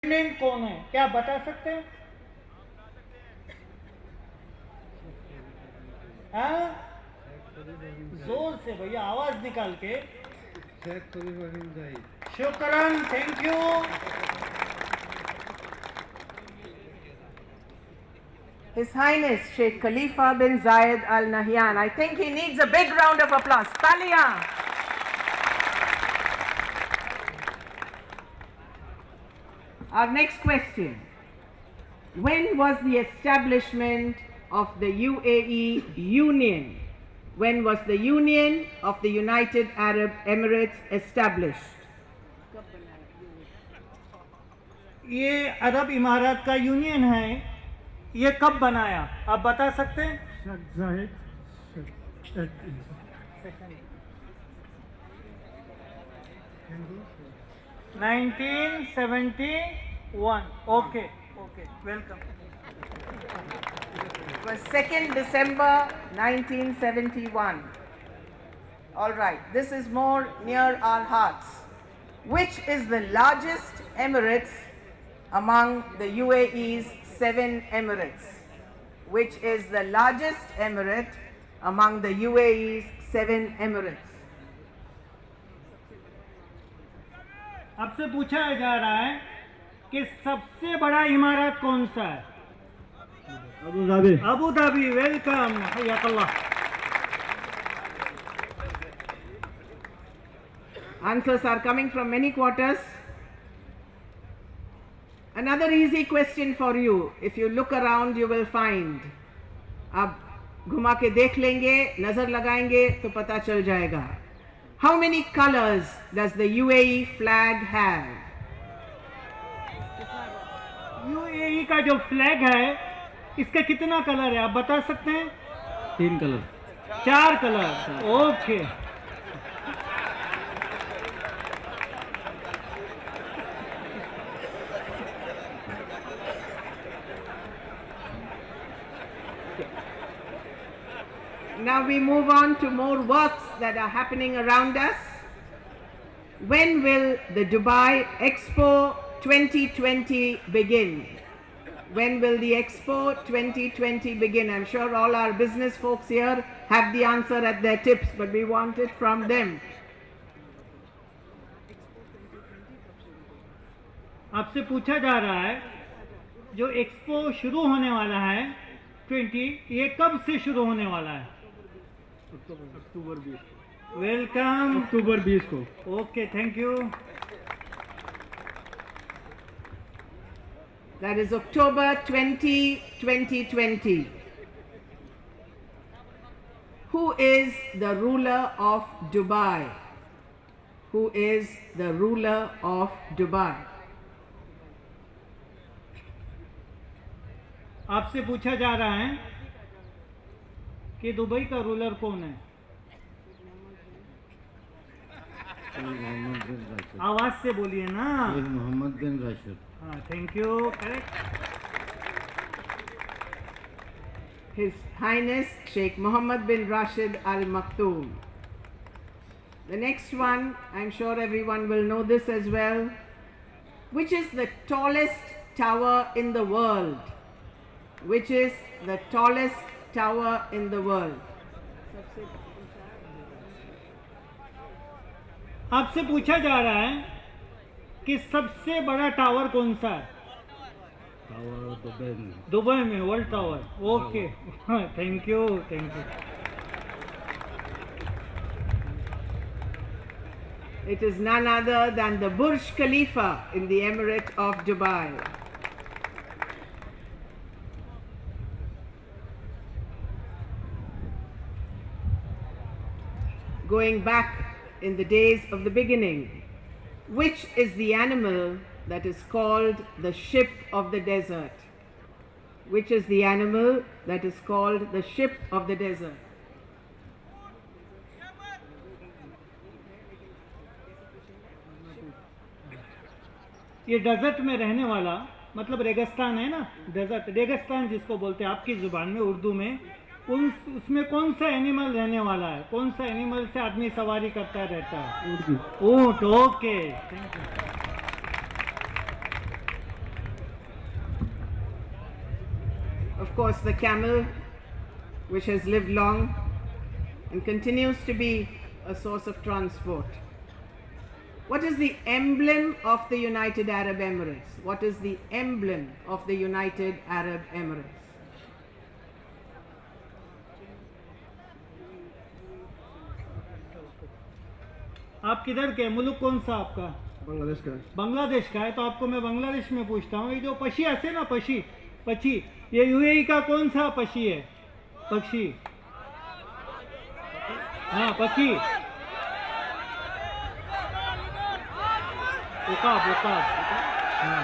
President कौन है, क्या बता सकते हैं? हाँ, जोर से भैया, आवाज निकाल के। शुक्रान, thank you. His Highness Sheikh Khalifa bin Zayed Al Nahyan. I think he needs a big round of applause. Talia. Our next question. When was the establishment of the UAE Union? When was the Union of the United Arab Emirates established? ये अरब इमारात का union है, ये कब बनाया, आप बता सकते हैं? 1971. Okay, welcome. It was 2nd December 1971. All right, this is more near our hearts. Which is the largest emirates among the UAE's 7 emirates? Which is the largest emirate among the UAE's 7 emirates? आपसे पूछा जा रहा है कि सबसे बड़ा इमारत कौन सा है? Abu Dhabi. Abu Dhabi, welcome, हय्याकल्लाह। Answers are coming from many quarters. Another easy question for you. If you look around, you will find. अब घुमा के देख लेंगे, नजर लगाएंगे तो पता चल जाएगा. How many colors does the UAE flag have? UAE का जो फ्लैग है, इसका कितना कलर है, आप बता सकते हैं? 3 colour. 4 colour, okay. Now we move on to more works that are happening around us. When will the Dubai Expo 2020 begin? When will the Expo 2020 begin? I'm sure all our business folks here have the answer at their tips, but we want it from them. आपसे पूछा जा रहा है, जो expo शुरू होने वाला है 20, ये कब से शुरू होने वाला है? अक्टूबर 20। वेलकम। अक्टूबर 20 को। Okay, thank you. That is October 2020. Who is the ruler of Dubai? Who is the ruler of Dubai? आपसे पूछा जा रहा है कि दुबई का रूलर कौन है? मोहम्मद बिन राशिद। आवाज से बोलिए ना। मोहम्मद बिन राशिद। हाँ, thank you, correct. His Highness Sheikh Mohammed bin Rashid Al Maktoum. The next one, I'm sure everyone will know this as well. Which is the tallest tower in the world? Which is the tallest tower in the world? आपसे पूछा जा रहा है कि सबसे बड़ा tower कौन सा है? टावर दुबई में। दुबई में world tower, okay, thank you, thank you. It is none other than the Burj Khalifa in the Emirate of Dubai. Going back in the days of the beginning, which is the animal that is called the ship of the desert? Which is the animal that is called the ship of the desert? ये desert में रहने वाला, मतलब रेगिस्तान है ना, desert, रेगिस्तान जिसको बोलते हैं आपकी जुबान में, उर्दू में, उसमें कौन सा एनिमल रहने वाला है? कौन सा एनिमल से आदमी सवारी करता रहता है? ऊंट, okay, thank you. of course, the camel, which has lived long and continues to be a source of transport. What is the emblem of the United Arab Emirates? What is the emblem of the United Arab Emirates? आप किधर के, मुल्क कौन सा आपका? बांग्लादेश का बांग्लादेश का है, तो आपको मैं बांग्लादेश में पूछता हूँ, ये जो पक्षी आते ना, पक्षी, ये यूएई का कौन सा पक्षी है? पक्षी, हाँ पक्षी, उकाब, हाँ।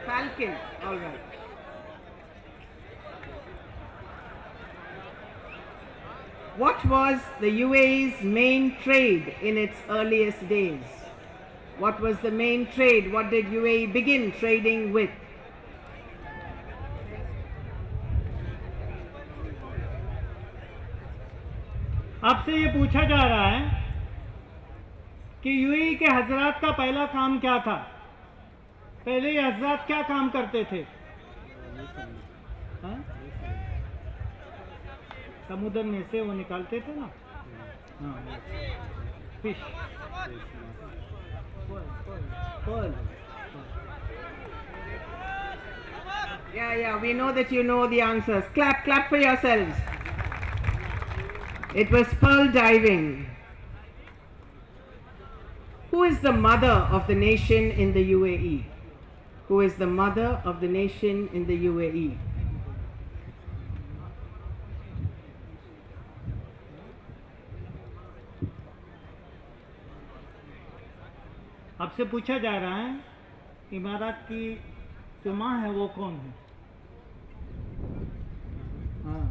Falcon, all right. What was the UAE's main trade in its earliest days? What was the main trade? What did UAE begin trading with? आपसे ये पूछा जा रहा है कि यूएई के हजरात का पहला काम क्या था? पहले ये हजरात क्या काम करते थे? हाँ? समुद्र में से वो निकालते थे ना, हाँ, fish, pearl. Yeah, we know that you know the answers. Clap for yourselves. It was pearl diving. Who is the mother of the nation in the UAE? Who is the mother of the nation in the UAE? आपसे पूछा जा रहा है इमारत की जो माँ है वो कौन है? हाँ,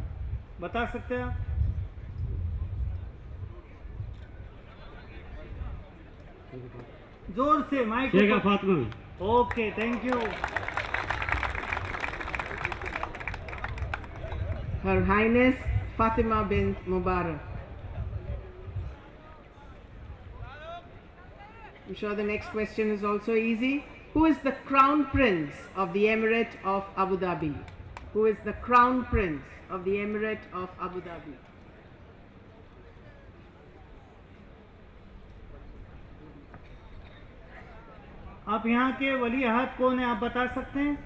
बता सकते हैं आप? जोर से mike Sheikh Fatima. Okay, thank you. Her Highness Fatima bint Mubarak. I'm sure the next question is also easy. Who is the Crown Prince of the Emirate of Abu Dhabi? Who is the Crown Prince of the Emirate of Abu Dhabi? आप यहाँ के वली अहद कौन है, आप बता सकते हैं?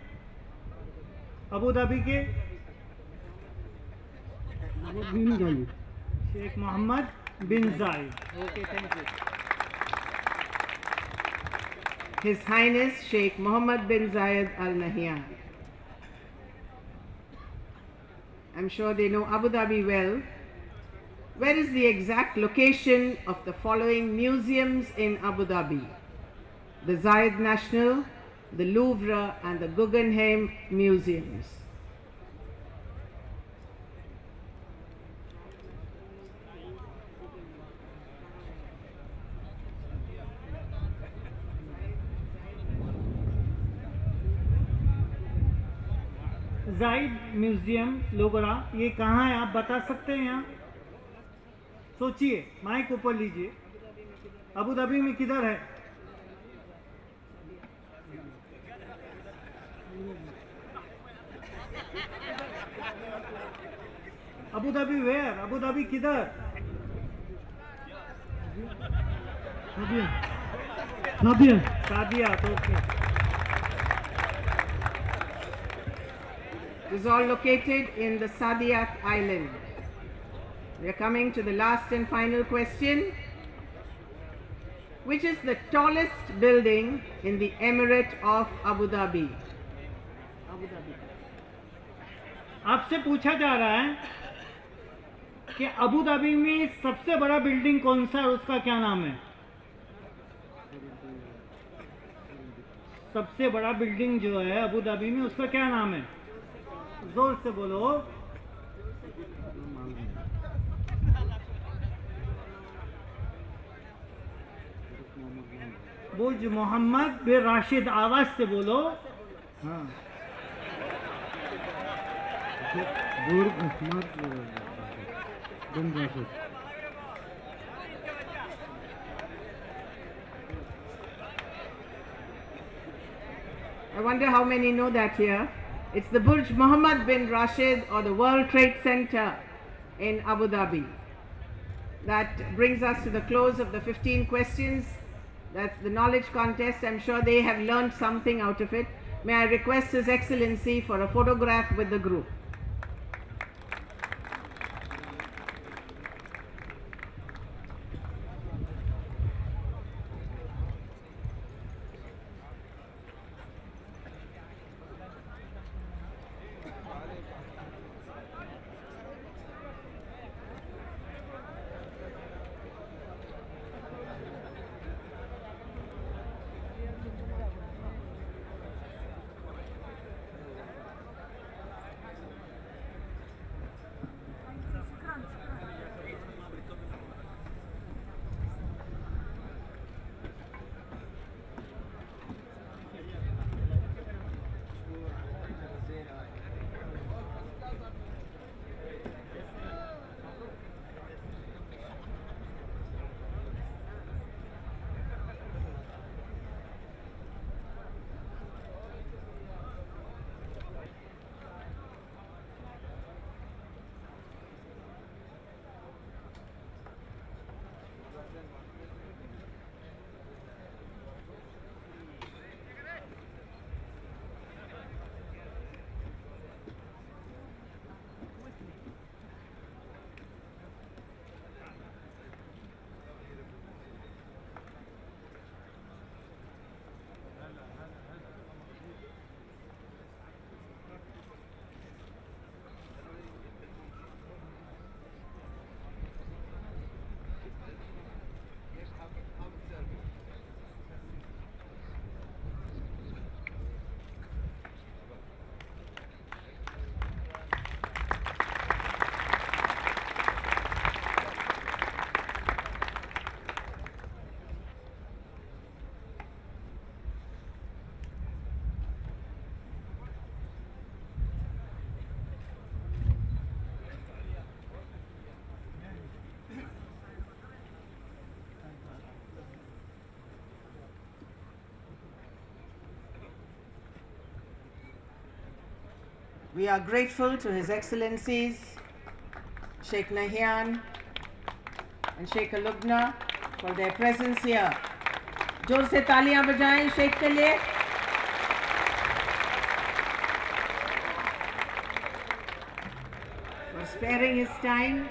Abu Dhabi के शेख मोहम्मद बिन जायद। Okay, thank you. His Highness Sheikh Mohammed bin Zayed Al Nahyan. I'm sure they know Abu Dhabi well. Where is the exact location of the following museums in Abu Dhabi? The Zayed National, the Louvre and the Guggenheim Museums. जायद museum लोगरा, ये कहाँ है आप बता सकते हैं? यहाँ सोचिए, माइक ऊपर लीजिए। अबू धाबी में किधर है? Abu Dhabi where? Abu Dhabi किधर? सादिया, तो okay. It is all located in the Saadiyat Island. We are coming to the last and final question. Which is the tallest building in the Emirate of Abu Dhabi? Abu Dhabi. आपसे पूछा जा रहा है कि Abu Dhabi में सबसे बड़ा building कौन सा है, उसका क्या नाम है? सबसे बड़ा बिल्डिंग जो है अबू धाबी में, उसका क्या नाम है? जोर से बोलो। बुर्ज मोहम्मद बिन राशिद, आवाज से बोलो। हाँ, बुर्ज मोहम्मद बिन Rashid. I wonder how many know that here. It's the Burj Mohammed bin Rashid, or the World Trade Center in Abu Dhabi. That brings us to the close of the 15 questions. That's the knowledge contest. I'm sure they have learned something out of it. May I request His Excellency for a photograph with the group. We are grateful to His Excellencies Sheikh Nahyan and Sheikh Lubna for their presence here. जोर से तालियां बजाएं शेख के लिए. For sparing his time